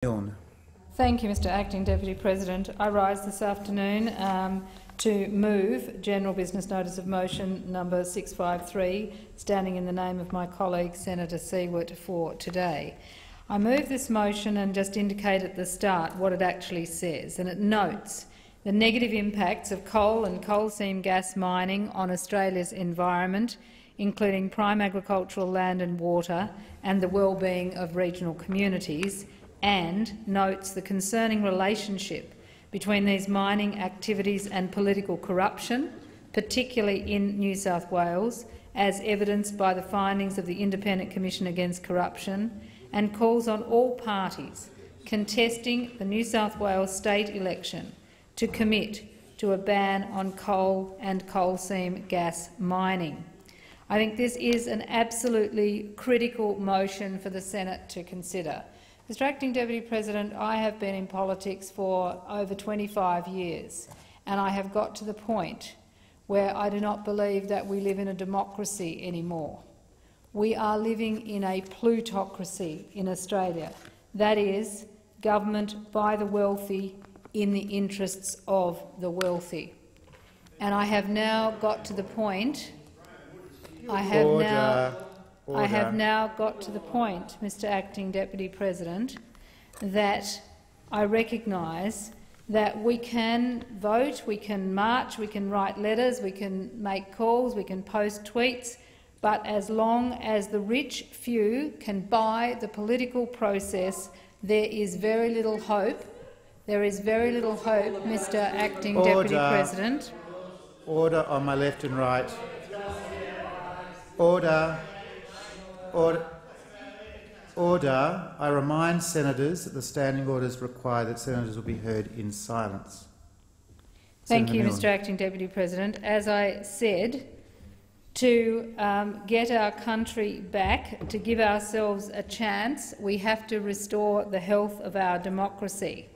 Milne. Thank you, Mr Acting Deputy President. I rise this afternoon to move General Business Notice of Motion number 653, standing in the name of my colleague Senator Siewert, for today. I move this motion and just indicate at the start what it actually says, and it notes the negative impacts of coal and coal seam gas mining on Australia's environment, including prime agricultural land and water, and the well-being of regional communities, and notes the concerning relationship between these mining activities and political corruption, particularly in New South Wales, as evidenced by the findings of the Independent Commission Against Corruption, and calls on all parties contesting the New South Wales state election to commit to a ban on coal and coal seam gas mining. I think this is an absolutely critical motion for the Senate to consider. Mr Acting Deputy President, I have been in politics for over 25 years, and I have got to the point where I do not believe that we live in a democracy anymore. We are living in a plutocracy in Australia, that is, government by the wealthy in the interests of the wealthy. And I have now got to the point I have now got to the point, Mr Acting Deputy President, that I recognise that we can vote, we can march, we can write letters, we can make calls, we can post tweets, but as long as the rich few can buy the political process, there is very little hope. There is very little hope, Mr Acting Deputy President. Order on my left and right. Order. I remind senators that the standing orders require that senators will be heard in silence. Thank you, Mr Acting Deputy President. As I said, to get our country back, to give ourselves a chance, we have to restore the health of our democracy.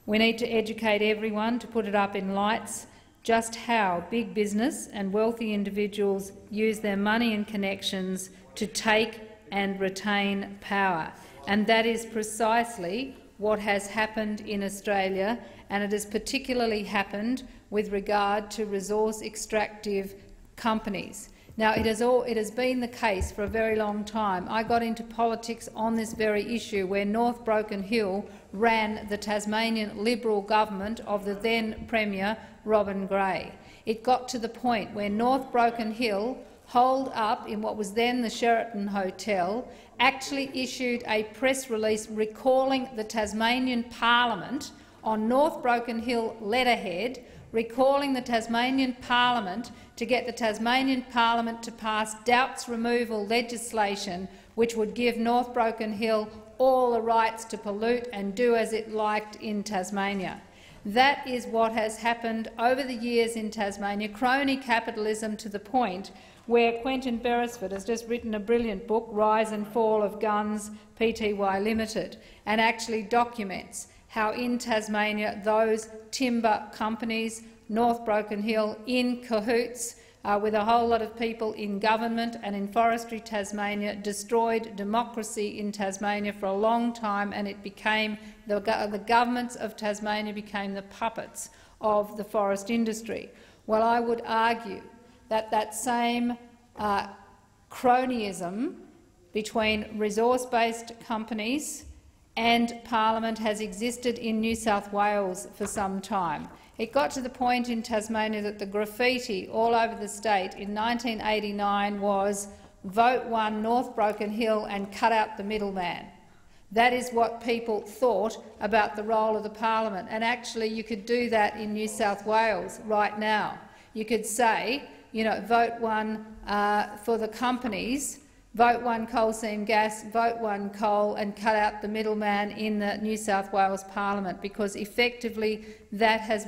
We need to educate everyone, to put it up in lights, just how big business and wealthy individuals use their money and connections to take and retain power. And that is precisely what has happened in Australia, and it has particularly happened with regard to resource extractive companies. Now, it has been the case for a very long time. I got into politics on this very issue where North Broken Hill ran the Tasmanian Liberal government of the then Premier Robin Gray. It got to the point where North Broken Hill, holed up in what was then the Sheraton Hotel, actually issued a press release recalling the Tasmanian Parliament on North Broken Hill letterhead, recalling the Tasmanian Parliament to get the Tasmanian Parliament to pass doubts removal legislation which would give North Broken Hill all the rights to pollute and do as it liked in Tasmania. That is what has happened over the years in Tasmania, crony capitalism to the point where Quentin Beresford has just written a brilliant book, Rise and Fall of Guns Pty Limited, and actually documents how in Tasmania those timber companies, North Broken Hill, in cahoots with a whole lot of people in government and in Forestry Tasmania, destroyed democracy in Tasmania for a long time, and it became the governments of Tasmania became the puppets of the forest industry. Well, I would argue that that same cronyism between resource-based companies and Parliament has existed in New South Wales for some time. It got to the point in Tasmania that the graffiti all over the state in 1989 was "Vote One North Broken Hill and cut out the middleman." That is what people thought about the role of the Parliament, and actually you could do that in New South Wales right now. You could say, vote one for the companies, vote one coal seam gas, vote one coal, and cut out the middleman in the New South Wales Parliament, because effectively that is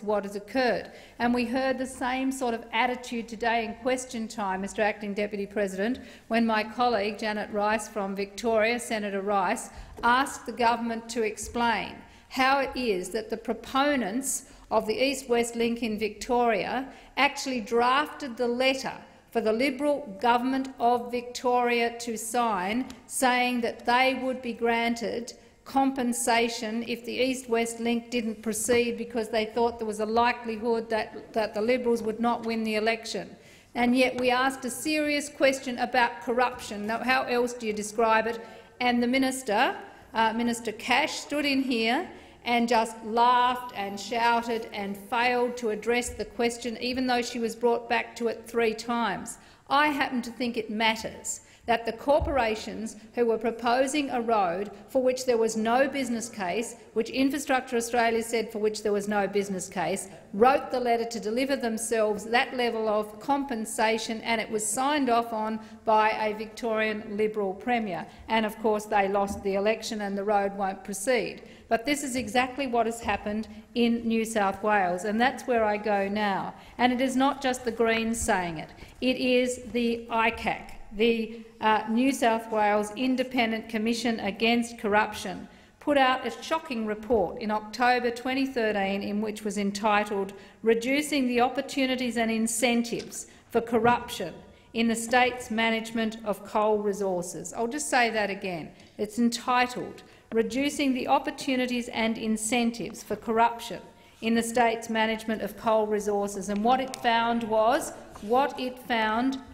what has occurred. And we heard the same sort of attitude today in question time, Mr Acting Deputy President, when my colleague Janet Rice from Victoria, Senator Rice, asked the government to explain how it is that the proponents of the East-West link in Victoria actually drafted the letter for the Liberal government of Victoria to sign, saying that they would be granted compensation if the East-West link didn't proceed because they thought there was a likelihood that the Liberals would not win the election. And yet we asked a serious question about corruption. Now, how else do you describe it? And the minister, Minister Cash, stood in here and just laughed and shouted and failed to address the question, even though she was brought back to it 3 times. I happen to think it matters that the corporations who were proposing a road for which there was no business case, which Infrastructure Australia said for which there was no business case, wrote the letter to deliver themselves that level of compensation, and it was signed off on by a Victorian Liberal Premier. And of course they lost the election and the road won't proceed. But this is exactly what has happened in New South Wales, and that's where I go now. And it is not just the Greens saying it. It is the ICAC, the New South Wales Independent Commission Against Corruption, put out a shocking report in October 2013 in which was entitled "Reducing the Opportunities and Incentives for Corruption in the State's Management of Coal Resources." I'll just say that again. It's entitled "Reducing the Opportunities and Incentives for Corruption in the State's Management of Coal Resources." And what it found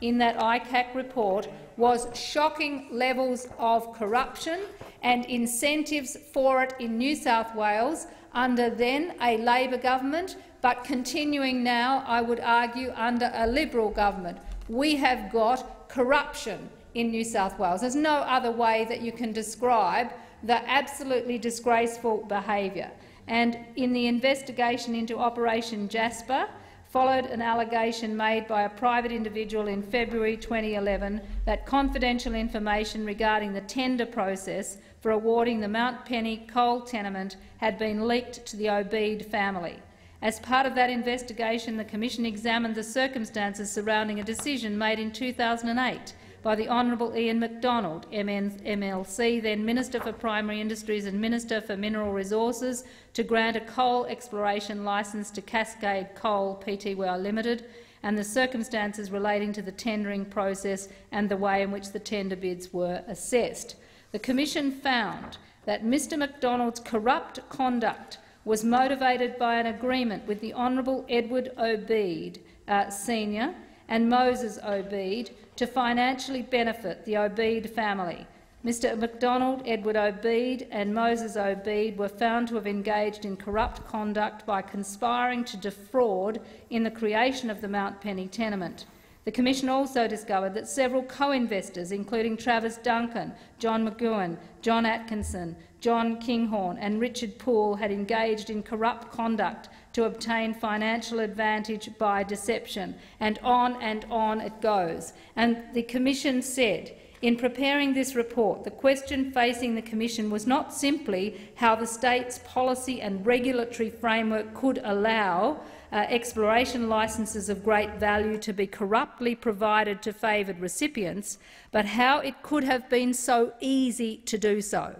in that ICAC report was shocking levels of corruption and incentives for it in New South Wales under then a Labor government, but continuing now, I would argue, under a Liberal government. We have got corruption in New South Wales. There's no other way that you can describe the absolutely disgraceful behaviour. And in the investigation into Operation Jasper followed an allegation made by a private individual in February 2011 that confidential information regarding the tender process for awarding the Mount Penny coal tenement had been leaked to the Obeid family. As part of that investigation, the Commission examined the circumstances surrounding a decision made in 2008 by the Honourable Ian McDonald, MLC, then Minister for Primary Industries and Minister for Mineral Resources, to grant a coal exploration licence to Cascade Coal Pty Limited, and the circumstances relating to the tendering process and the way in which the tender bids were assessed. The Commission found that Mr McDonald's corrupt conduct was motivated by an agreement with the Honourable Edward Obeid Sr. and Moses Obeid to financially benefit the Obeid family. Mr McDonald, Edward Obeid and Moses Obeid were found to have engaged in corrupt conduct by conspiring to defraud in the creation of the Mount Penny tenement. The Commission also discovered that several co-investors, including Travis Duncan, John McGowan, John Atkinson, John Kinghorn and Richard Poole, had engaged in corrupt conduct to obtain financial advantage by deception, and on it goes. And the Commission said, in preparing this report, the question facing the Commission was not simply how the state's policy and regulatory framework could allow exploration licences of great value to be corruptly provided to favoured recipients, but how it could have been so easy to do so.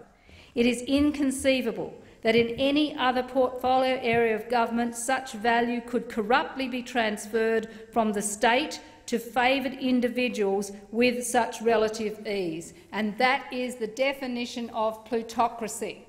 It is inconceivable that in any other portfolio area of government such value could corruptly be transferred from the state to favoured individuals with such relative ease. And that is the definition of plutocracy.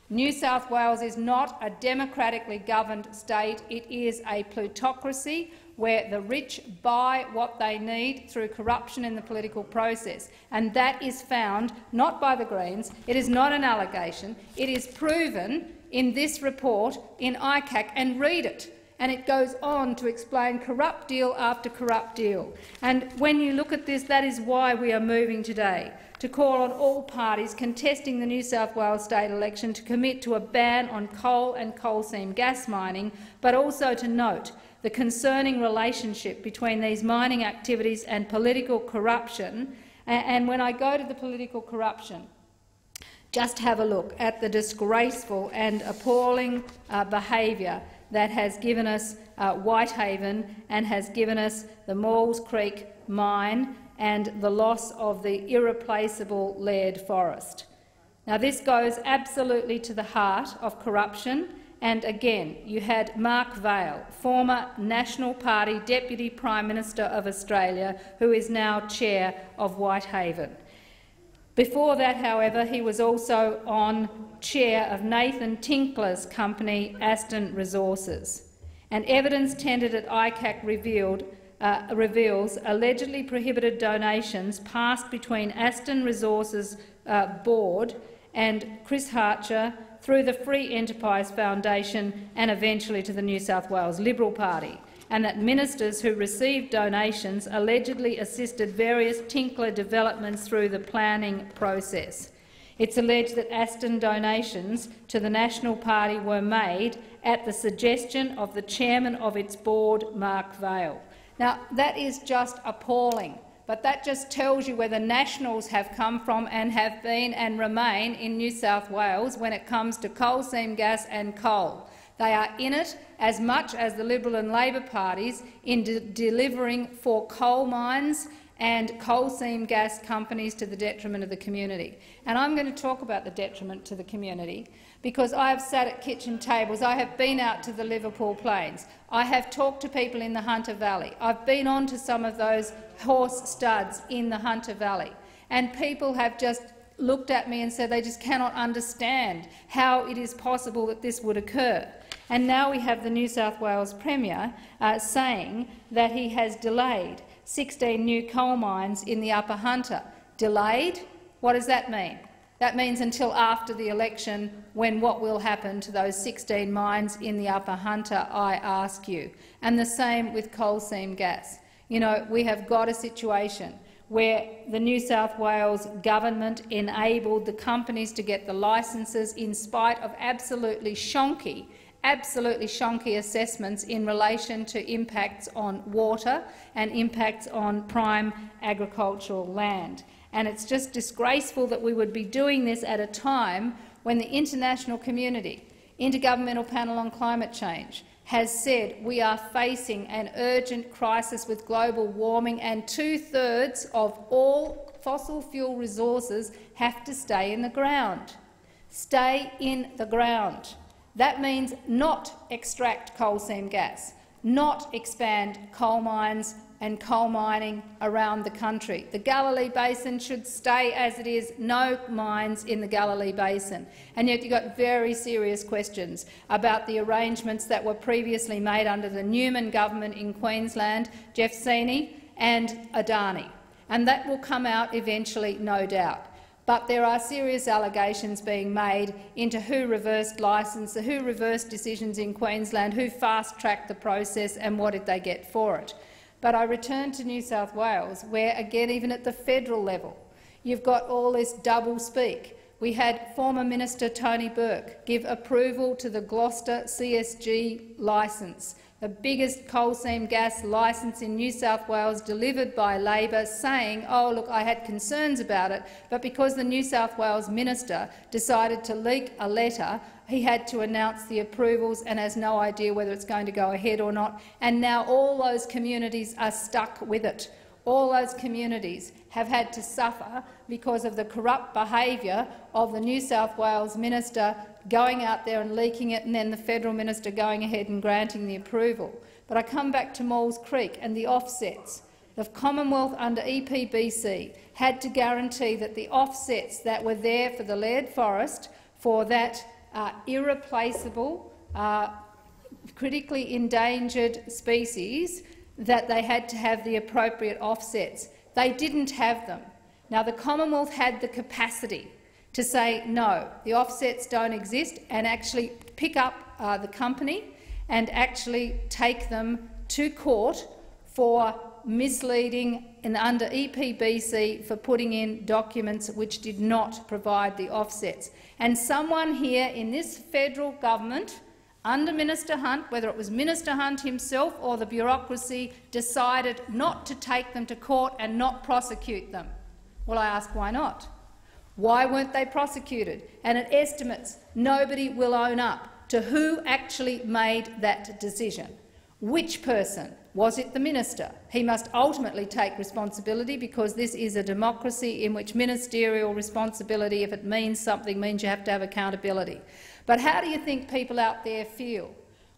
New South Wales is not a democratically governed state. It is a plutocracy where the rich buy what they need through corruption in the political process. And that is found not by the Greens. It is not an allegation. It is proven in this report in ICAC, and read it. And it goes on to explain corrupt deal after corrupt deal. And when you look at this, that is why we are moving today to call on all parties contesting the New South Wales state election to commit to a ban on coal and coal seam gas mining, but also to note the concerning relationship between these mining activities and political corruption. And when I go to the political corruption, just have a look at the disgraceful and appalling behaviour that has given us Whitehaven and has given us the Maules Creek mine and the loss of the irreplaceable Laird Forest. Now, this goes absolutely to the heart of corruption. And again, you had Mark Vaile, former National Party Deputy Prime Minister of Australia, who is now chair of Whitehaven. Before that, however, he was also on chair of Nathan Tinkler's company, Aston Resources. And evidence tendered at ICAC reveals allegedly prohibited donations passed between Aston Resources board and Chris Harcher through the Free Enterprise Foundation and eventually to the New South Wales Liberal Party, and that ministers who received donations allegedly assisted various Tinkler developments through the planning process. It's alleged that Aston donations to the National Party were made at the suggestion of the chairman of its board, Mark Vaile. Now, that is just appalling, but that just tells you where the Nationals have come from and have been and remain in New South Wales when it comes to coal seam gas and coal. They are in it as much as the Liberal and Labor parties in delivering for coal mines and coal seam gas companies to the detriment of the community. And I'm going to talk about the detriment to the community because I have sat at kitchen tables, I have been out to the Liverpool Plains, I have talked to people in the Hunter Valley, I've been on to some of those horse studs in the Hunter Valley, and people have just looked at me and said they just cannot understand how it is possible that this would occur. And now we have the New South Wales Premier saying that he has delayed 16 new coal mines in the Upper Hunter. Delayed? What does that mean? That means until after the election, when what will happen to those 16 mines in the Upper Hunter, I ask you. And the same with coal seam gas. You know, we have got a situation where the New South Wales government enabled the companies to get the licences in spite of absolutely shonky assessments in relation to impacts on water and impacts on prime agricultural land. And it's just disgraceful that we would be doing this at a time when the international community, Intergovernmental Panel on Climate Change, has said we are facing an urgent crisis with global warming and 2/3 of all fossil fuel resources have to stay in the ground. Stay in the ground. That means not extract coal seam gas, not expand coal mines and coal mining around the country. The Galilee Basin should stay as it is, no mines in the Galilee Basin. And yet you've got very serious questions about the arrangements that were previously made under the Newman government in Queensland, Jeff Seeney and Adani. And that will come out eventually, no doubt. But there are serious allegations being made into who reversed licence, who reversed decisions in Queensland, who fast-tracked the process and what did they get for it. But I return to New South Wales, where, again, even at the federal level, you've got all this double-speak. We had former Minister Tony Burke give approval to the Gloucester CSG licence, the biggest coal seam gas licence in New South Wales, delivered by Labor, saying, oh, look, I had concerns about it, but because the New South Wales minister decided to leak a letter, he had to announce the approvals and has no idea whether it's going to go ahead or not. And now all those communities are stuck with it. All those communities have had to suffer because of the corrupt behaviour of the New South Wales minister going out there and leaking it, and then the federal minister going ahead and granting the approval. But I come back to Maules Creek and the offsets. The Commonwealth under EPBC had to guarantee that the offsets that were there for the Laird Forest, for that irreplaceable, critically endangered species, that they had to have the appropriate offsets. They didn't have them. Now, the Commonwealth had the capacity to say, no, the offsets don't exist, and actually pick up the company and actually take them to court for misleading and under EPBC for putting in documents which did not provide the offsets. And someone here in this federal government, under Minister Hunt, whether it was Minister Hunt himself or the bureaucracy, decided not to take them to court and not prosecute them. Well, I ask, why not? Why weren't they prosecuted? And at estimates, nobody will own up to who actually made that decision. Which person? Was it the minister? He must ultimately take responsibility, because this is a democracy in which ministerial responsibility, if it means something, means you have to have accountability. But how do you think people out there feel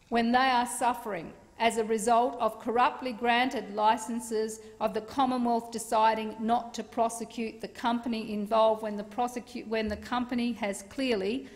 when they are suffering as a result of corruptly granted licences of the Commonwealth deciding not to prosecute the company involved when the company has clearly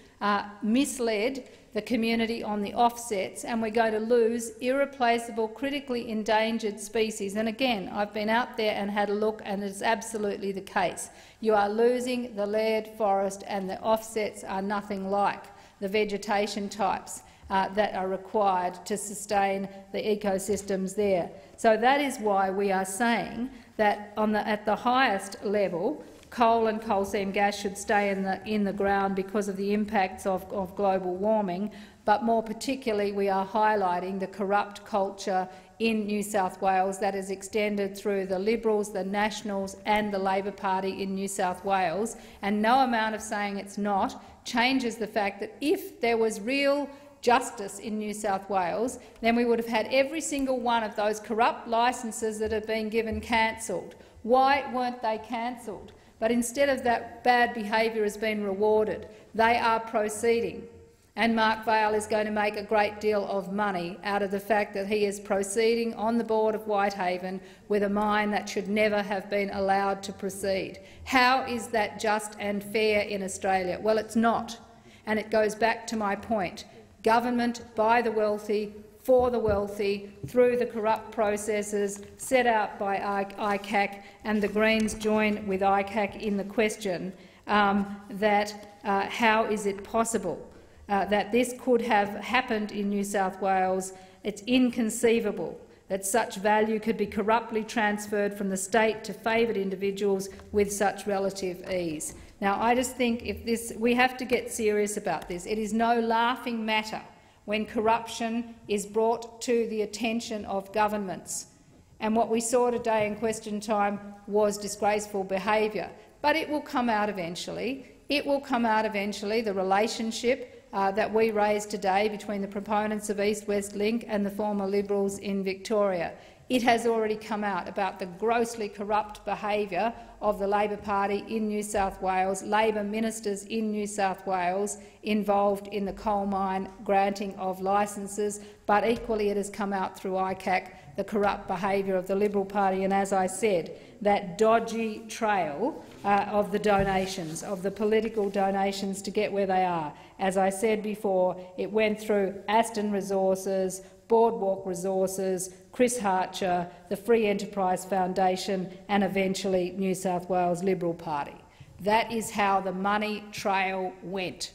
misled the community on the offsets, and we're going to lose irreplaceable, critically endangered species. And again, I've been out there and had a look, and it's absolutely the case. You are losing the layered forest, and the offsets are nothing like the vegetation types that are required to sustain the ecosystems there. So that is why we are saying that at the highest level, coal and coal seam gas should stay in the ground because of the impacts of global warming, but more particularly we are highlighting the corrupt culture in New South Wales that is extended through the Liberals, the Nationals and the Labor Party in New South Wales, and no amount of saying it's not changes the fact that if there was real justice in New South Wales, then we would have had every single one of those corrupt licences that have been given cancelled. Why weren't they cancelled? But instead of that, bad behaviour has been rewarded. They are proceeding, and Mark Vaile is going to make a great deal of money out of the fact that he is proceeding on the board of Whitehaven with a mine that should never have been allowed to proceed. How is that just and fair in Australia? Well, it's not, and it goes back to my point. Government by the wealthy, for the wealthy, through the corrupt processes set out by ICAC, and the Greens join with ICAC in the question that how is it possible that this could have happened in New South Wales. It's inconceivable that such value could be corruptly transferred from the state to favoured individuals with such relative ease. Now, I just think we have to get serious about this. It is no laughing matter when corruption is brought to the attention of governments. And what we saw today in question time was disgraceful behaviour. But it will come out eventually. It will come out eventually, the relationship that we raised today between the proponents of East-West Link and the former Liberals in Victoria. It has already come out about the grossly corrupt behaviour of the Labor Party in New South Wales, Labor ministers in New South Wales involved in the coal mine granting of licences, but equally it has come out through ICAC, the corrupt behaviour of the Liberal Party, and, as I said, that dodgy trail of the donations, of the political donations to get where they are. As I said before, it went through Aston Resources, Boardwalk Resources, Chris Hartcher, the Free Enterprise Foundation and eventually New South Wales Liberal Party. That is how the money trail went.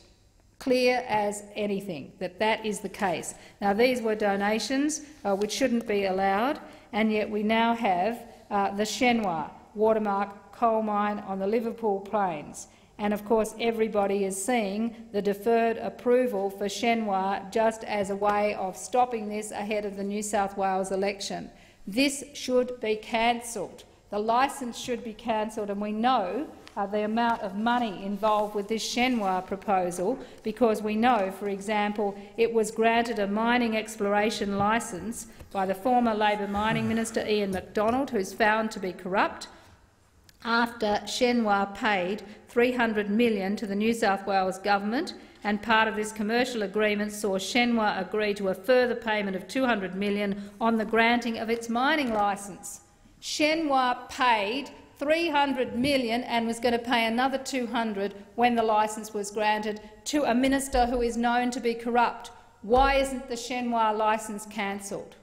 Clear as anything that is the case. Now, these were donations which shouldn't be allowed, and yet we now have the Shenhua Watermark coal mine on the Liverpool Plains. And of course everybody is seeing the deferred approval for Shenhua just as a way of stopping this ahead of the New South Wales election. This should be cancelled. The licence should be cancelled, and we know the amount of money involved with this Shenhua proposal because we know, for example, it was granted a mining exploration licence by the former Labor mining minister Ian MacDonald, who's found to be corrupt, after Shenhua paid $300 million to the New South Wales government, and part of this commercial agreement saw Shenhua agree to a further payment of $200 million on the granting of its mining licence. Shenhua paid $300 million and was going to pay another $200 when the licence was granted to a minister who is known to be corrupt. Why isn't the Shenhua licence cancelled?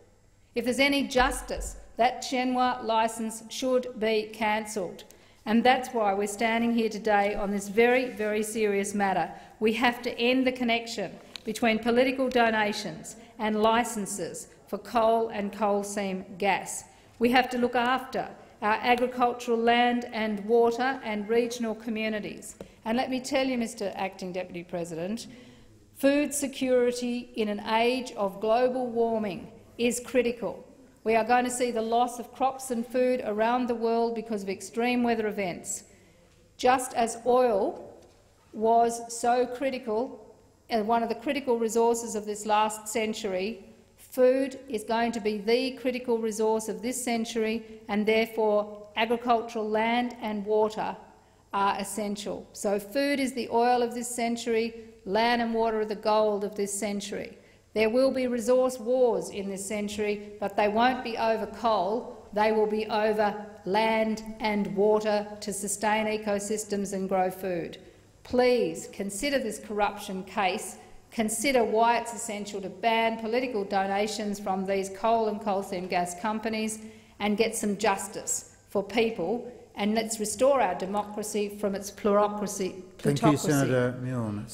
If there's any justice, that Shenhua licence should be cancelled. And that's why we're standing here today on this very, very serious matter. We have to end the connection between political donations and licences for coal and coal seam gas. We have to look after our agricultural land and water and regional communities. And let me tell you, Mr Acting Deputy President, food security in an age of global warming is critical. We are going to see the loss of crops and food around the world because of extreme weather events. Just as oil was so critical, and one of the critical resources of this last century, food is going to be the critical resource of this century, and therefore agricultural land and water are essential. So food is the oil of this century, land and water are the gold of this century. There will be resource wars in this century, but they won't be over coal. They will be over land and water to sustain ecosystems and grow food. Please consider this corruption case. Consider why it's essential to ban political donations from these coal and coal seam gas companies and get some justice for people, and let's restore our democracy from its plutocracy. Thank you, Senator Milne.